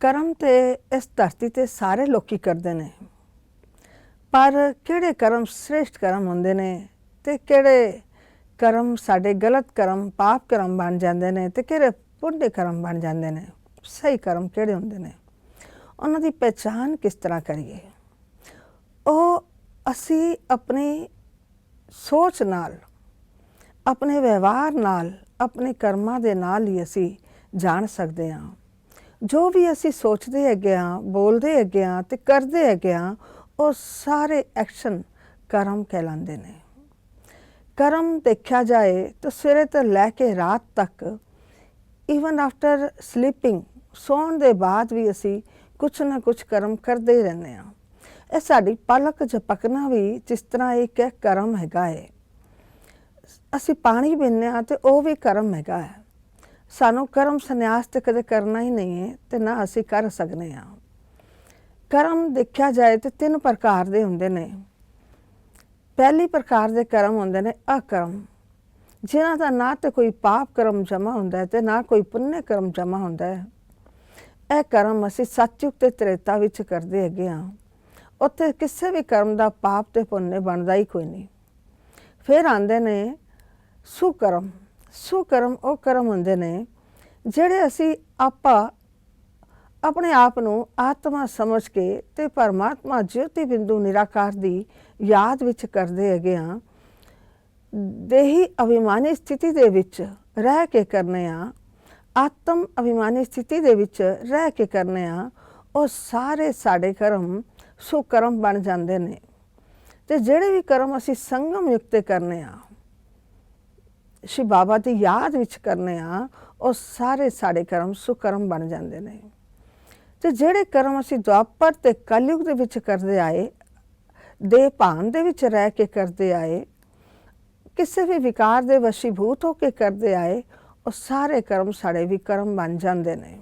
ਕਰਮ ਤੇ ਇਸ ਧਰਤੀ ਤੇ ਸਾਰੇ ਲੋਕੀ ਕਰਦੇ ਨੇ, ਪਰ ਕਿਹੜੇ ਕਰਮ ਸ੍ਰੇਸ਼ਟ ਕਰਮ ਹੁੰਦੇ ਨੇ ਤੇ ਕਿਹੜੇ ਕਰਮ ਸਾਡੇ ਗਲਤ ਕਰਮ ਪਾਪ ਕਰਮ ਬਣ ਜਾਂਦੇ ਨੇ ਤੇ ਕਿਹੜੇ ਪੁੰਨ ਕਰਮ ਬਣ ਜਾਂਦੇ ਨੇ, ਸਹੀ ਕਰਮ ਕਿਹੜੇ ਹੁੰਦੇ ਨੇ, ਉਹਨਾਂ ਦੀ ਪਹਿਚਾਣ ਕਿਸ ਤਰ੍ਹਾਂ ਕਰੀਏ। ਉਹ ਅਸੀਂ ਆਪਣੀ ਸੋਚ ਨਾਲ, ਆਪਣੇ ਵਿਵਹਾਰ ਨਾਲ, ਆਪਣੇ ਕਰਮਾਂ ਦੇ ਨਾਲ ਹੀ ਅਸੀਂ ਜਾਣ ਸਕਦੇ ਹਾਂ। ਜੋ ਵੀ ਅਸੀਂ ਸੋਚਦੇ ਹੈਗੇ ਹਾਂ, ਬੋਲਦੇ ਹੈਗੇ ਹਾਂ ਤੇ ਕਰਦੇ ਹੈਗੇ ਹਾਂ, ਉਹ ਸਾਰੇ ਐਕਸ਼ਨ ਕਰਮ ਕਹਿਲਾਉਂਦੇ ਨੇ। ਕਰਮ ਦੇਖਿਆ ਜਾਏ ਤਾਂ ਸਵੇਰੇ ਤੋਂ ਲੈ ਕੇ ਰਾਤ ਤੱਕ, ਈਵਨ ਆਫਟਰ ਸਲੀਪਿੰਗ, ਸੌਣ ਦੇ ਬਾਅਦ ਵੀ ਅਸੀਂ ਕੁਛ ਨਾ ਕੁਛ ਕਰਮ ਕਰਦੇ ਹੀ ਰਹਿੰਦੇ ਹਾਂ। ਇਹ ਸਾਡੀ ਪਲਕ ਝਪਕਣਾ ਵੀ ਜਿਸ ਤਰ੍ਹਾਂ ਇੱਕ ਕਰਮ ਹੈਗਾ ਹੈ। ਅਸੀਂ ਪਾਣੀ ਪੀਂਦੇ ਹਾਂ ਤੇ ਉਹ ਵੀ ਕਰਮ ਹੈਗਾ ਹੈ। ਸਾਨੂੰ ਕਰਮ ਸੰਨਿਆਸ ਤੇ ਕਦੇ ਕਰਨਾ ਹੀ ਨਹੀਂ ਹੈ ਤੇ ਨਾ ਅਸੀਂ ਕਰ ਸਕਦੇ ਹਾਂ। ਕਰਮ ਦੇਖਿਆ ਜਾਏ ਤੇ 3 ਪ੍ਰਕਾਰ ਦੇ ਹੁੰਦੇ ਨੇ। ਪਹਿਲੀ ਪ੍ਰਕਾਰ ਦੇ ਕਰਮ ਹੁੰਦੇ ਨੇ ਅਕਰਮ, ਜਿਨ੍ਹਾਂ ਦਾ ਨਾ ਤੇ ਕੋਈ ਪਾਪ ਕਰਮ ਜਮ੍ਹਾਂ ਹੁੰਦਾ ਹੈ ਤੇ ਨਾ ਕੋਈ ਪੁੰਨ ਕਰਮ ਜਮ੍ਹਾਂ ਹੁੰਦਾ ਹੈ। ਇਹ ਕਰਮ ਅਸੀਂ ਸਤਯੁਗ ਤੇ ਤ੍ਰੇਤਾ ਵਿੱਚ ਕਰਦੇ ਹੈਗੇ ਹਾਂ। ਉੱਥੇ ਕਿਸੇ ਵੀ ਕਰਮ ਦਾ ਪਾਪ ਤੇ ਪੁੰਨ ਬਣਦਾ ਹੀ ਕੋਈ ਨਹੀਂ। ਫਿਰ ਆਉਂਦੇ ਨੇ ਸੁਕਰਮ। ਸੁਕਰਮ ਉਹ ਕਰਮ ਹੁੰਦੇ ਨੇ ਜਿਹੜੇ ਅਸੀਂ ਆਪਣੇ ਆਪ ਨੂੰ ਆਤਮਾ ਸਮਝ ਕੇ ਤੇ ਪਰਮਾਤਮਾ ਜੋਤੀ ਬਿੰਦੂ ਨਿਰਾਕਾਰ ਦੀ ਯਾਦ ਵਿੱਚ ਕਰਦੇ ਹੈਗੇ ਹਾਂ। ਦੇਹੀ ਅਭਿਮਾਨੀ ਸਥਿਤੀ ਦੇ ਵਿੱਚ ਰਹਿ ਕੇ ਕਰਨੇ ਆ, ਆਤਮ ਅਭਿਮਾਨੀ ਸਥਿਤੀ ਦੇ ਵਿੱਚ ਰਹਿ ਕੇ ਕਰਨੇ ਆ, ਉਹ ਸਾਰੇ ਸਾਡੇ ਕਰਮ ਸੁਕਰਮ ਬਣ ਜਾਂਦੇ ਨੇ। ਤੇ ਜਿਹੜੇ ਵੀ ਕਰਮ ਅਸੀਂ ਸੰਗਮ ਯੁਕਤ ਕਰਨੇ ਆ, ਸ਼ਿਵ ਬਾਬਾ ਦੀ ਯਾਦ ਵਿੱਚ ਕਰਨੇ ਆ, ਉਹ ਸਾਰੇ ਸਾਡੇ ਕਰਮ ਸੁਕਰਮ ਬਣ ਜਾਂਦੇ ਨੇ। ਤੇ ਜਿਹੜੇ ਕਰਮ ਅਸੀਂ ਦੁਆਪਰ ਤੇ ਕਲਯੁਗ ਦੇ ਵਿੱਚ ਕਰਦੇ ਆਏ, ਦੇ ਭਾਨ ਦੇ ਵਿੱਚ ਰਹਿ ਕੇ ਕਰਦੇ ਆਏ, ਕਿਸੇ ਵੀ ਵਿਕਾਰ ਦੇ ਵਸ਼ੀਭੂਤ ਹੋ ਕੇ ਕਰਦੇ ਆਏ, ਉਹ ਸਾਰੇ ਕਰਮ ਸਾਡੇ ਵਿਕਰਮ ਬਣ ਜਾਂਦੇ ਨੇ।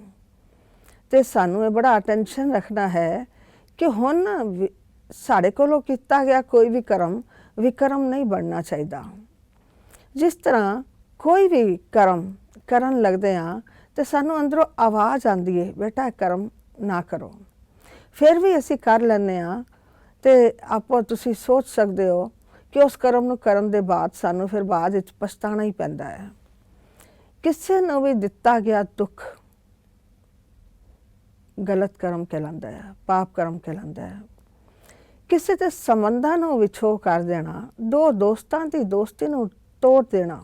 ਤੇ ਸਾਨੂੰ ਇਹ ਬੜਾ ਅਟੈਂਸ਼ਨ ਰੱਖਣਾ ਹੈ ਕਿ ਹੁਣ ਸਾਡੇ ਕੋਲੋਂ ਕੀਤਾ ਗਿਆ ਕੋਈ ਵੀ ਕਰਮ ਵਿਕਰਮ ਨਹੀਂ ਬਣਨਾ ਚਾਹੀਦਾ। ਜਿਸ ਤਰ੍ਹਾਂ ਕੋਈ ਵੀ ਕਰਮ ਕਰਨ ਲੱਗਦੇ ਹਾਂ ਤੇ ਸਾਨੂੰ ਅੰਦਰੋਂ ਆਵਾਜ਼ ਆਉਂਦੀ ਹੈ, ਬੇਟਾ ਇਹ ਕਰਮ ਨਾ ਕਰੋ। ਫਿਰ ਵੀ ਅਸੀਂ ਕਰ ਲੈਂਦੇ ਹਾਂ ਤੇ ਆਪੋ ਤੁਸੀਂ ਸੋਚ ਸਕਦੇ ਹੋ ਕਿ ਉਸ ਕਰਮ ਨੂੰ ਕਰਨ ਦੇ ਬਾਅਦ ਸਾਨੂੰ ਫਿਰ ਬਾਅਦ ਵਿੱਚ ਪਛਤਾਉਣਾ ਹੀ ਪੈਂਦਾ ਹੈ। ਕਿਸੇ ਨੂੰ ਵੀ ਦਿੱਤਾ ਗਿਆ ਦੁੱਖ ਗਲਤ ਕਰਮ ਕਹਿਲਾਉਂਦਾ ਹੈ, ਪਾਪ ਕਰਮ ਕਹਿਲਾਉਂਦਾ ਹੈ। ਕਿਸੇ ਦੇ ਸੰਬੰਧਾਂ ਨੂੰ ਵਿਛੋ ਕਰ ਦੇਣਾ, 2 ਦੋਸਤਾਂ ਦੀ ਦੋਸਤੀ ਨੂੰ ਤੋੜ ਦੇਣਾ,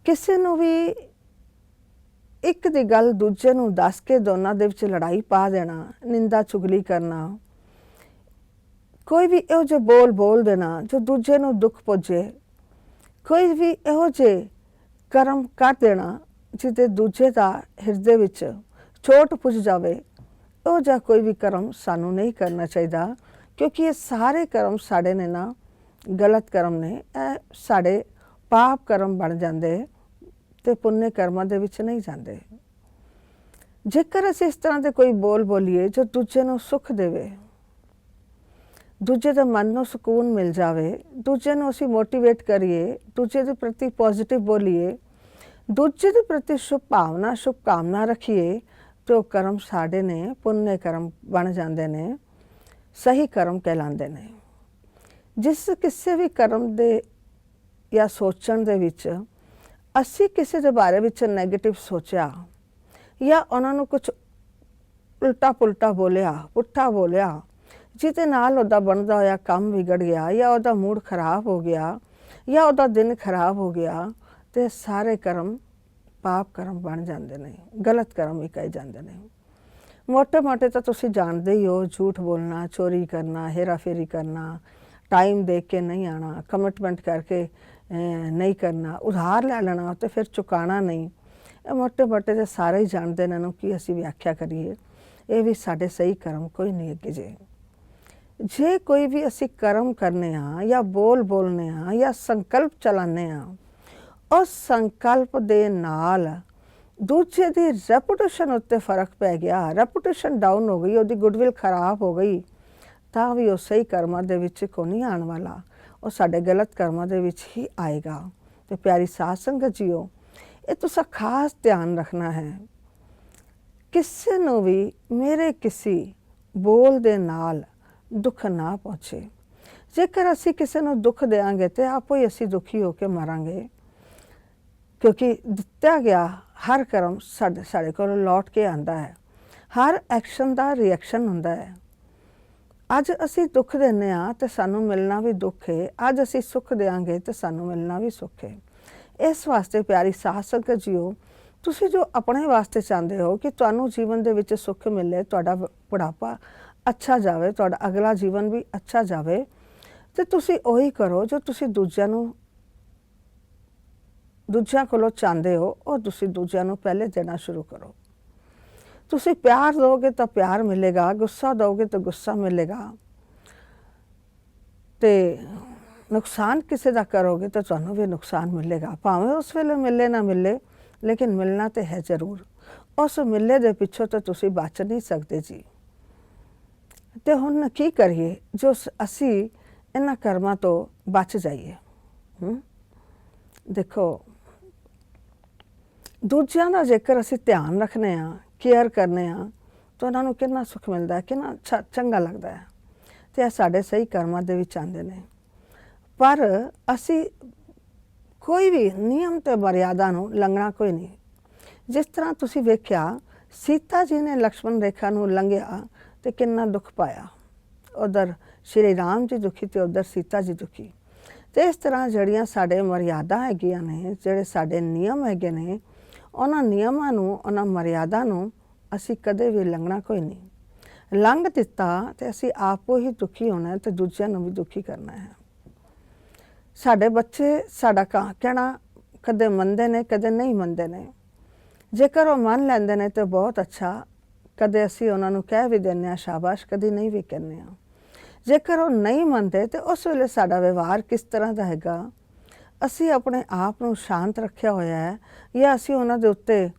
ਕਿਸੇ ਨੂੰ ਵੀ ਇੱਕ ਦੀ ਗੱਲ ਦੂਜੇ ਨੂੰ ਦੱਸ ਕੇ ਦੋਨਾਂ ਦੇ ਵਿੱਚ ਲੜਾਈ ਪਾ ਦੇਣਾ, ਨਿੰਦਾ ਚੁਗਲੀ ਕਰਨਾ, ਕੋਈ ਵੀ ਇਹੋ ਜਿਹੇ ਬੋਲ ਦੇਣਾ ਜੋ ਦੂਜੇ ਨੂੰ ਦੁੱਖ ਪੁੱਜੇ, ਕੋਈ ਵੀ ਇਹੋ ਜਿਹੇ ਕਰਮ ਕਰ ਦੇਣਾ ਜਿਹਦੇ ਦੂਜੇ ਦਾ ਹਿਰਦੇ ਵਿੱਚ ਚੋਟ ਪੁੱਜ ਜਾਵੇ, ਇਹੋ ਜਿਹਾ ਕੋਈ ਵੀ ਕਰਮ ਸਾਨੂੰ ਨਹੀਂ ਕਰਨਾ ਚਾਹੀਦਾ। ਕਿਉਂਕਿ ਇਹ ਸਾਰੇ ਕਰਮ ਸਾਡੇ ਨੇ ਨਾ ਗਲਤ ਕਰਮ ਨੇ, ਇਹ ਸਾਡੇ ਪਾਪ ਕਰਮ ਬਣ ਜਾਂਦੇ ਤੇ ਪੁੰਨ ਕਰਮਾਂ ਦੇ ਵਿੱਚ ਨਹੀਂ ਜਾਂਦੇ। ਜੇਕਰ ਅਸੀਂ ਇਸ ਤਰ੍ਹਾਂ ਦੇ ਕੋਈ ਬੋਲੀਏ ਜੋ ਦੂਜੇ ਨੂੰ ਸੁੱਖ ਦੇਵੇ, ਦੂਜੇ ਦੇ ਮਨ ਨੂੰ ਸਕੂਨ ਮਿਲ ਜਾਵੇ, ਦੂਜੇ ਨੂੰ ਅਸੀਂ ਮੋਟੀਵੇਟ ਕਰੀਏ, ਦੂਜੇ ਦੇ ਪ੍ਰਤੀ ਪੋਜ਼ਿਟਿਵ ਬੋਲੀਏ, ਦੂਜੇ ਦੇ ਪ੍ਰਤੀ ਸ਼ੁਭਕਾਮਨਾ ਰੱਖੀਏ, ਤੇ ਉਹ ਕਰਮ ਸਾਡੇ ਨੇ ਪੁੰਨ ਕਰਮ ਬਣ ਜਾਂਦੇ ਨੇ, ਸਹੀ ਕਰਮ ਕਹਿਲਾਉਂਦੇ ਨੇ। ਜਿਸ ਕਿਸੇ ਵੀ ਕਰਮ ਦੇ ਜਾਂ ਸੋਚਣ ਦੇ ਵਿੱਚ ਅਸੀਂ ਕਿਸੇ ਦੇ ਬਾਰੇ ਵਿੱਚ ਨੈਗੇਟਿਵ ਸੋਚਿਆ ਜਾਂ ਉਹਨਾਂ ਨੂੰ ਕੁਛ ਉਲਟਾ ਪੁਲਟਾ ਬੋਲਿਆ, ਪੁੱਠਾ ਬੋਲਿਆ, ਜਿਹਦੇ ਨਾਲ ਉਹਦਾ ਬਣਦਾ ਹੋਇਆ ਕੰਮ ਵਿਗੜ ਗਿਆ ਜਾਂ ਉਹਦਾ ਮੂਡ ਖਰਾਬ ਹੋ ਗਿਆ ਜਾਂ ਉਹਦਾ ਦਿਨ ਖਰਾਬ ਹੋ ਗਿਆ, ਤੇ ਸਾਰੇ ਕਰਮ ਪਾਪ ਕਰਮ ਬਣ ਜਾਂਦੇ ਨੇ, ਗਲਤ ਕਰਮ ਵੀ ਕਹੇ ਜਾਂਦੇ ਨੇ। ਮੋਟੇ ਤਾਂ ਤੁਸੀਂ ਜਾਣਦੇ ਹੀ ਹੋ, ਝੂਠ ਬੋਲਣਾ, ਚੋਰੀ ਕਰਨਾ, ਹੇਰਾ ਫੇਰੀ ਕਰਨਾ, ਟਾਈਮ ਦੇਖ ਕੇ ਨਹੀਂ ਆਉਣਾ, ਕਮਿਟਮੈਂਟ ਕਰਕੇ ਨਹੀਂ ਕਰਨਾ, ਉਧਾਰ ਲੈ ਲੈਣਾ ਤੇ ਫਿਰ ਚੁਕਾਉਣਾ ਨਹੀਂ, ਇਹ ਮੋਟੇ ਤੇ ਸਾਰੇ ਹੀ ਜਾਣਦੇ ਇਹਨਾਂ ਨੂੰ ਕੀ ਅਸੀਂ ਵਿਆਖਿਆ ਕਰੀਏ। ਇਹ ਵੀ ਸਾਡੇ ਸਹੀ ਕਰਮ ਕੋਈ ਨਹੀਂ ਅੱਗੇ ਜੇ ਕੋਈ ਵੀ ਅਸੀਂ ਕਰਮ ਕਰਨੇ ਹਾਂ ਜਾਂ ਬੋਲਨੇ ਹਾਂ ਜਾਂ ਸੰਕਲਪ ਚਲਾਉਂਦੇ ਹਾਂ, ਉਸ ਸੰਕਲਪ ਦੇ ਨਾਲ ਦੂਜੇ ਦੀ ਰੈਪੂਟੇਸ਼ਨ ਉੱਤੇ ਫਰਕ ਪੈ ਗਿਆ, ਰੈਪੂਟੇਸ਼ਨ ਡਾਊਨ ਹੋ ਗਈ, ਉਹਦੀ ਗੁੱਡਵਿਲ ਖਰਾਬ ਹੋ ਗਈ, ਤਾਂ ਵੀ ਉਹ ਸਹੀ ਕਰਮਾਂ ਦੇ ਵਿੱਚ ਕੋਈ ਨਹੀਂ ਆਉਣ ਵਾਲਾ, ਉਹ ਸਾਡੇ ਗਲਤ ਕਰਮਾਂ ਦੇ ਵਿੱਚ ਹੀ ਆਏਗਾ। ਤੇ ਪਿਆਰੀ ਸਾਧ ਸੰਗਤ ਜੀਓ, ਇਹ ਤੁਸੀਂ ਖਾਸ ਧਿਆਨ ਰੱਖਣਾ ਹੈ ਕਿਸੇ ਨੂੰ ਵੀ ਮੇਰੇ ਕਿਸੇ ਬੋਲ ਦੇ ਨਾਲ ਦੁੱਖ ਨਾ ਪਹੁੰਚੇ। ਜੇਕਰ ਅਸੀਂ ਕਿਸੇ ਨੂੰ ਦੁੱਖ ਦੇਵਾਂਗੇ ਤੇ ਆਪੋ ਹੀ ਅਸੀਂ ਦੁਖੀ ਹੋ ਕੇ ਮਰਾਂਗੇ, ਕਿਉਂਕਿ ਦਿੱਤਾ ਗਿਆ ਹਰ ਕਰਮ ਸਾਡੇ ਕੋਲ ਲੌਟ ਕੇ ਆਉਂਦਾ ਹੈ। ਹਰ ਐਕਸ਼ਨ ਦਾ ਰਿਐਕਸ਼ਨ ਹੁੰਦਾ ਹੈ। ਅੱਜ ਅਸੀਂ ਦੁੱਖ ਦਿੰਦੇ ਹਾਂ ਤੇ ਸਾਨੂੰ ਮਿਲਣਾ ਵੀ ਦੁੱਖ ਹੈ, ਅੱਜ ਅਸੀਂ ਸੁੱਖ ਦੇਵਾਂਗੇ ਤੇ ਸਾਨੂੰ ਮਿਲਣਾ ਵੀ ਸੁੱਖ ਹੈ। ਇਸ ਵਾਸਤੇ ਪਿਆਰੀ ਸਾਧ ਸੰਗਤ ਜੀਓ, ਤੁਸੀਂ ਜੋ ਆਪਣੇ ਵਾਸਤੇ ਚਾਹੁੰਦੇ ਹੋ ਕਿ ਤੁਹਾਨੂੰ ਜੀਵਨ ਦੇ ਵਿੱਚ ਸੁੱਖ ਮਿਲੇ, ਤੁਹਾਡਾ ਬੁਢਾਪਾ ਅੱਛਾ ਜਾਵੇ, ਤੁਹਾਡਾ ਅਗਲਾ ਜੀਵਨ ਵੀ ਅੱਛਾ ਜਾਵੇ, ਤੇ ਤੁਸੀਂ ਉਹੀ ਕਰੋ ਜੋ ਤੁਸੀਂ ਦੂਜਿਆਂ ਕੋਲੋਂ ਚਾਹੁੰਦੇ ਹੋ, ਉਹ ਤੁਸੀਂ ਦੂਜਿਆਂ ਨੂੰ ਪਹਿਲੇ ਦੇਣਾ ਸ਼ੁਰੂ ਕਰੋ। ਤੁਸੀਂ ਪਿਆਰ ਦੋਗੇ ਤਾਂ ਪਿਆਰ ਮਿਲੇਗਾ, ਗੁੱਸਾ ਦੋਗੇ ਤਾਂ ਗੁੱਸਾ ਮਿਲੇਗਾ, ਤੇ ਨੁਕਸਾਨ ਕਿਸੇ ਦਾ ਕਰੋਗੇ ਤਾਂ ਤੁਹਾਨੂੰ ਵੀ ਨੁਕਸਾਨ ਮਿਲੇਗਾ। ਭਾਵੇਂ ਉਸ ਵੇਲੇ ਮਿਲੇ ਨਾ ਮਿਲੇ, ਲੇਕਿਨ ਮਿਲਣਾ ਤੇ ਹੈ ਜ਼ਰੂਰ। ਉਸ ਮਿਲੇ ਦੇ ਪਿੱਛੋਂ ਤਾਂ ਤੁਸੀਂ ਬਚ ਨਹੀਂ ਸਕਦੇ ਜੀ। ਤੇ ਹੁਣ ਕੀ ਕਰੀਏ ਜੋ ਅਸੀਂ ਇਹਨਾਂ ਕਰਮਾਂ ਤੋਂ ਬਚ ਜਾਈਏ? ਦੇਖੋ, ਦੂਜਿਆਂ ਦਾ ਜੇਕਰ ਅਸੀਂ ਧਿਆਨ ਰੱਖਦੇ ਹਾਂ, ਕੇਅਰ ਕਰਨੇ ਹਾਂ, ਤਾਂ ਉਹਨਾਂ ਨੂੰ ਕਿੰਨਾ ਸੁੱਖ ਮਿਲਦਾ ਹੈ, ਕਿੰਨਾ ਚੰਗਾ ਲੱਗਦਾ ਹੈ, ਤੇ ਇਹ ਸਾਡੇ ਸਹੀ ਕਰਮਾਂ ਦੇ ਵਿੱਚ ਆਉਂਦੇ ਨੇ। ਪਰ ਅਸੀਂ ਕੋਈ ਵੀ ਨਿਯਮ ਤੇ ਮਰਿਆਦਾ ਨੂੰ ਲੰਘਣਾ ਕੋਈ ਨਹੀਂ। ਜਿਸ ਤਰ੍ਹਾਂ ਤੁਸੀਂ ਵੇਖਿਆ, ਸੀਤਾ ਜੀ ਨੇ ਲਕਸ਼ਮਣ ਰੇਖਾ ਨੂੰ ਲੰਘਿਆ ਤੇ ਕਿੰਨਾ ਦੁੱਖ ਪਾਇਆ। ਉਧਰ ਸ਼੍ਰੀ ਰਾਮ ਜੀ ਦੁਖੀ ਤੇ ਉਧਰ ਸੀਤਾ ਜੀ ਦੁਖੀ। ਤੇ ਇਸ ਤਰ੍ਹਾਂ ਜਿਹੜੀਆਂ ਸਾਡੇ ਮਰਿਆਦਾ ਹੈਗੀਆਂ ਨੇ, ਜਿਹੜੇ ਸਾਡੇ ਨਿਯਮ ਹੈਗੇ ਨੇ, ਉਹਨਾਂ ਨਿਯਮਾਂ ਨੂੰ, ਉਹਨਾਂ ਮਰਿਆਦਾ ਨੂੰ ਅਸੀਂ ਕਦੇ ਵੀ ਲੰਘਣਾ ਕੋਈ ਨਹੀਂ। ਲੰਘ ਦਿੱਤਾ ਤੇ ਅਸੀਂ ਆਪੋ ਹੀ ਦੁਖੀ ਹੋਣਾ ਤੇ ਦੂਜਿਆਂ ਨੂੰ ਵੀ ਦੁਖੀ ਕਰਨਾ ਹੈ। ਸਾਡੇ ਬੱਚੇ ਸਾਡਾ ਕਹਿਣਾ ਕਦੇ ਮੰਨਦੇ ਨੇ, ਕਦੇ ਨਹੀਂ ਮੰਨਦੇ ਨੇ। ਜੇਕਰ ਉਹ ਮੰਨ ਲੈਂਦੇ ਨੇ ਤਾਂ ਬਹੁਤ ਅੱਛਾ, ਕਦੇ ਅਸੀਂ ਉਹਨਾਂ ਨੂੰ ਕਹਿ ਵੀ ਦਿੰਦੇ ਹਾਂ ਸ਼ਾਬਾਸ਼, ਕਦੇ ਨਹੀਂ ਵੀ ਕਹਿੰਦੇ ਹਾਂ। ਜੇਕਰ ਉਹ ਨਹੀਂ ਮੰਨਦੇ ਤੇ ਉਸ ਵੇਲੇ ਸਾਡਾ ਵਿਵਹਾਰ ਕਿਸ ਤਰ੍ਹਾਂ ਦਾ ਹੈਗਾ? ਅਸੀਂ ਆਪਣੇ ਆਪ ਨੂੰ ਸ਼ਾਂਤ ਰੱਖਿਆ ਹੋਇਆ ਹੈ ਜਾਂ ਅਸੀਂ ਉਹਨਾਂ ਦੇ ਉੱਤੇ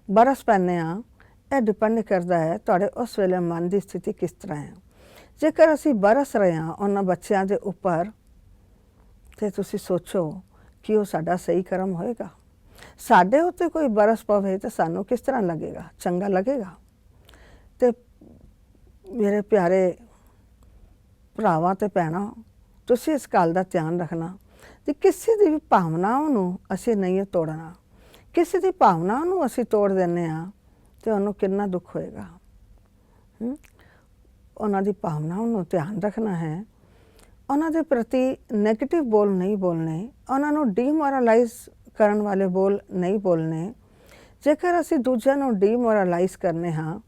ਬਰਸ ਪੈਂਦੇ ਹਾਂ? ਇਹ ਡਿਪੈਂਡ ਕਰਦਾ ਹੈ ਤੁਹਾਡੇ ਉਸ ਵੇਲੇ ਮਨ ਦੀ ਸਥਿਤੀ ਕਿਸ ਤਰ੍ਹਾਂ ਹੈ। ਜੇਕਰ ਅਸੀਂ ਬਰਸ ਰਹੇ ਹਾਂ ਉਹਨਾਂ ਬੱਚਿਆਂ ਦੇ ਉੱਪਰ, ਤੇ ਤੁਸੀਂ ਸੋਚੋ ਕਿ ਉਹ ਸਾਡਾ ਸਹੀ ਕਰਮ ਹੋਏਗਾ? ਸਾਡੇ ਉੱਤੇ ਕੋਈ ਬਰਸ ਪਵੇ ਤਾਂ ਸਾਨੂੰ ਕਿਸ ਤਰ੍ਹਾਂ ਲੱਗੇਗਾ? ਚੰਗਾ ਲੱਗੇਗਾ? ਤੇ ਮੇਰੇ ਪਿਆਰੇ ਭਰਾਵਾਂ ਤੇ ਭੈਣਾਂ, ਤੁਸੀਂ ਇਸ ਗੱਲ ਦਾ ਧਿਆਨ ਰੱਖਣਾ ਕਿ ਕਿਸੇ ਦੀ ਵੀ ਭਾਵਨਾਵਾਂ ਨੂੰ ਅਸੀਂ ਨਹੀਂ ਤੋੜਨਾ। ਕਿਸੇ ਦੀ ਭਾਵਨਾਵਾਂ ਨੂੰ ਅਸੀਂ ਤੋੜ ਦਿੰਦੇ ਹਾਂ ਤੇ ਉਹਨੂੰ ਕਿੰਨਾ ਦੁੱਖ ਹੋਏਗਾ। ਉਹਨਾਂ ਦੀ ਭਾਵਨਾਵਾਂ ਨੂੰ ਧਿਆਨ ਰੱਖਣਾ ਹੈ। ਉਹਨਾਂ ਦੇ ਪ੍ਰਤੀ ਨੈਗੇਟਿਵ ਬੋਲ ਨਹੀਂ ਬੋਲਣੇ, ਉਹਨਾਂ ਨੂੰ ਡੀਮੋਰਲਾਈਜ਼ ਕਰਨ ਵਾਲੇ ਬੋਲ ਨਹੀਂ ਬੋਲਣੇ। ਜੇਕਰ ਅਸੀਂ ਦੂਜਿਆਂ ਨੂੰ ਡੀਮੋਰਲਾਈਜ਼ ਕਰਨੇ ਹਾਂ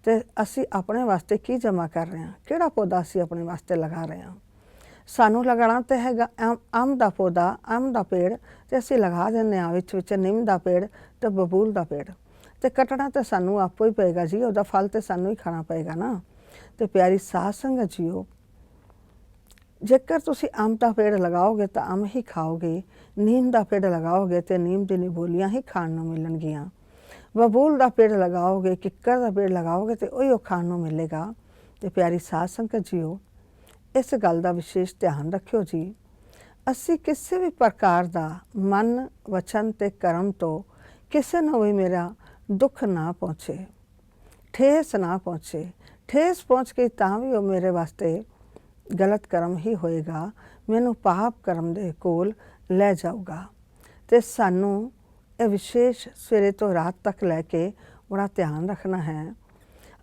ਤੇ ਅਸੀਂ ਆਪਣੇ ਵਾਸਤੇ ਕੀ ਜਮ੍ਹਾਂ ਕਰ ਰਹੇ ਹਾਂ? ਕਿਹੜਾ ਪੌਦਾ ਅਸੀਂ ਆਪਣੇ ਵਾਸਤੇ ਲਗਾ ਰਹੇ ਹਾਂ? ਸਾਨੂੰ ਲਗਾਉਣਾ ਤਾਂ ਹੈਗਾ ਅੰਬ ਦਾ ਪੌਦਾ, ਅੰਬ ਦਾ ਪੇੜ, ਤੇ ਅਸੀਂ ਲਗਾ ਦਿੰਦੇ ਹਾਂ ਵਿੱਚ ਨਿੰਮ ਦਾ ਪੇੜ ਤੇ ਬਬੂਲ ਦਾ ਪੇੜ, ਤੇ ਕੱਟਣਾ ਤਾਂ ਸਾਨੂੰ ਆਪੋ ਹੀ ਪਏਗਾ ਜੀ, ਉਹਦਾ ਫਲ ਤੇ ਸਾਨੂੰ ਹੀ ਖਾਣਾ ਪਏਗਾ ਨਾ। ਤੇ ਪਿਆਰੀ ਸਾਧ ਸੰਗਤ ਜੀਓ, ਜੇਕਰ ਤੁਸੀਂ ਅੰਬ ਦਾ ਪੇੜ ਲਗਾਓਗੇ ਤਾਂ ਅੰਬ ਹੀ ਖਾਓਗੇ, ਨੀਮ ਦਾ ਪੇੜ ਲਗਾਓਗੇ ਤੇ ਨੀਮ ਦੀ ਨਿਬੋਲੀਆਂ ਹੀ ਖਾਣ ਨੂੰ ਮਿਲਣਗੀਆਂ, ਬਬੂਲ ਦਾ ਪੇੜ ਲਗਾਓਗੇ, ਕਿੱਕਰ ਦਾ ਪੇੜ ਲਗਾਓਗੇ ਤੇ ਉਹੀ ਉਹ ਖਾਣ ਨੂੰ ਮਿਲੇਗਾ। ਤੇ ਪਿਆਰੀ ਸਾਧ ਸੰਗਤ ਜੀਓ, ਇਸ ਗੱਲ ਦਾ ਵਿਸ਼ੇਸ਼ ਧਿਆਨ ਰੱਖਿਓ ਜੀ। ਅਸੀਂ ਕਿਸੇ ਵੀ ਪ੍ਰਕਾਰ ਦਾ ਮਨ, ਵਚਨ ਤੇ ਕਰਮ ਤੋਂ ਕਿਸੇ ਨੂੰ ਵੀ ਮੇਰਾ ਦੁੱਖ ਨਾ ਪਹੁੰਚੇ, ਠੇਸ ਨਾ ਪਹੁੰਚੇ। ਠੇਸ ਪਹੁੰਚ ਗਈ ਤਾਂ ਵੀ ਉਹ ਮੇਰੇ ਵਾਸਤੇ ਗਲਤ ਕਰਮ ਹੀ ਹੋਏਗਾ, ਮੈਨੂੰ ਪਾਪ ਕਰਮ ਦੇ ਕੋਲ ਲੈ ਜਾਊਗਾ। ਤੇ ਸਾਨੂੰ ਇਹ ਵਿਸ਼ੇਸ਼ ਸਵੇਰੇ ਤੋਂ ਰਾਤ ਤੱਕ ਲੈ ਕੇ ਬੜਾ ਧਿਆਨ ਰੱਖਣਾ ਹੈ।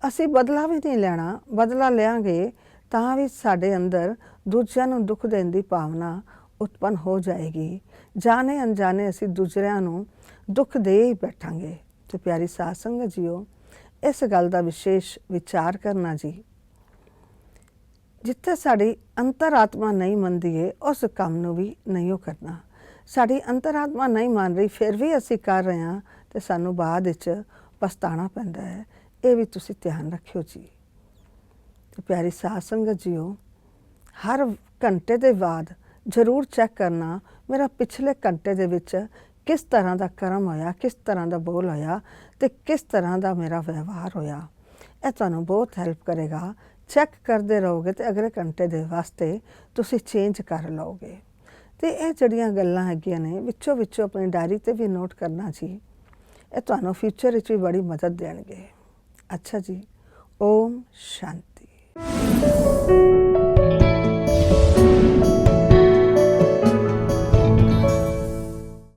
ਅਸੀਂ ਬਦਲਾ ਵੀ ਨਹੀਂ ਲੈਣਾ। ਬਦਲਾ ਲਿਆਂਗੇ ਤਾਂ ਵੀ ਸਾਡੇ ਅੰਦਰ ਦੂਜਿਆਂ ਨੂੰ ਦੁੱਖ ਦੇਣ ਦੀ ਭਾਵਨਾ ਉਤਪੰਨ ਹੋ ਜਾਏਗੀ। ਜਾਣੇ ਅਣਜਾਣੇ ਅਸੀਂ ਦੂਜਿਆਂ ਨੂੰ ਦੁੱਖ ਦੇ ਹੀ ਬੈਠਾਂਗੇ। ਤੇ ਪਿਆਰੀ ਸਾਧ ਸੰਗਤ ਜੀਓ, ਇਸ ਗੱਲ ਦਾ ਵਿਸ਼ੇਸ਼ ਵਿਚਾਰ ਕਰਨਾ ਜੀ। ਜਿੱਥੇ ਸਾਡੀ ਅੰਤਰਾਤਮਾ ਨਹੀਂ ਮੰਨਦੀ ਹੈ, ਉਸ ਕੰਮ ਨੂੰ ਵੀ ਨਹੀਂ ਕਰਨਾ। ਸਾਡੀ ਅੰਤਰਾਤਮਾ ਨਹੀਂ ਮੰਨ ਰਹੀ, ਫਿਰ ਵੀ ਅਸੀਂ ਕਰ ਰਹੇ ਹਾਂ ਤੇ ਸਾਨੂੰ ਬਾਅਦ ਵਿੱਚ ਪਛਤਾਉਣਾ ਪੈਂਦਾ ਹੈ। ਇਹ ਵੀ ਤੁਸੀਂ ਧਿਆਨ ਰੱਖਿਓ ਜੀ। ਤੇ ਪਿਆਰੀ ਸਾਧ ਸੰਗਤ ਜੀਓ, ਹਰ ਘੰਟੇ ਦੇ ਬਾਅਦ ਜ਼ਰੂਰ ਚੈੱਕ ਕਰਨਾ ਮੇਰਾ ਪਿਛਲੇ ਘੰਟੇ ਦੇ ਵਿੱਚ ਕਿਸ ਤਰ੍ਹਾਂ ਦਾ ਕਰਮ ਹੋਇਆ, ਕਿਸ ਤਰ੍ਹਾਂ ਦਾ ਬੋਲ ਹੋਇਆ ਤੇ ਕਿਸ ਤਰ੍ਹਾਂ ਦਾ ਮੇਰਾ ਵਿਵਹਾਰ ਹੋਇਆ। ਇਹ ਤੁਹਾਨੂੰ ਬਹੁਤ ਹੈਲਪ ਕਰੇਗਾ। ਚੈੱਕ ਕਰਦੇ ਰਹੋਗੇ ਤੇ ਅਗਲੇ ਘੰਟੇ ਦੇ ਵਾਸਤੇ ਤੁਸੀਂ ਚੇਂਜ ਕਰ ਲਓਗੇ। ਤੇ ਇਹ ਜਿਹੜੀਆਂ ਗੱਲਾਂ ਹੈਗੀਆਂ ਨੇ, ਵਿੱਚੋਂ ਆਪਣੀ ਡਾਇਰੀ 'ਤੇ ਵੀ ਨੋਟ ਕਰਨਾ ਜੀ। ਇਹ ਤੁਹਾਨੂੰ ਫਿਊਚਰ ਵਿੱਚ ਵੀ ਬੜੀ ਮਦਦ ਦੇਣਗੇ। अच्छा जी, ओम शांति।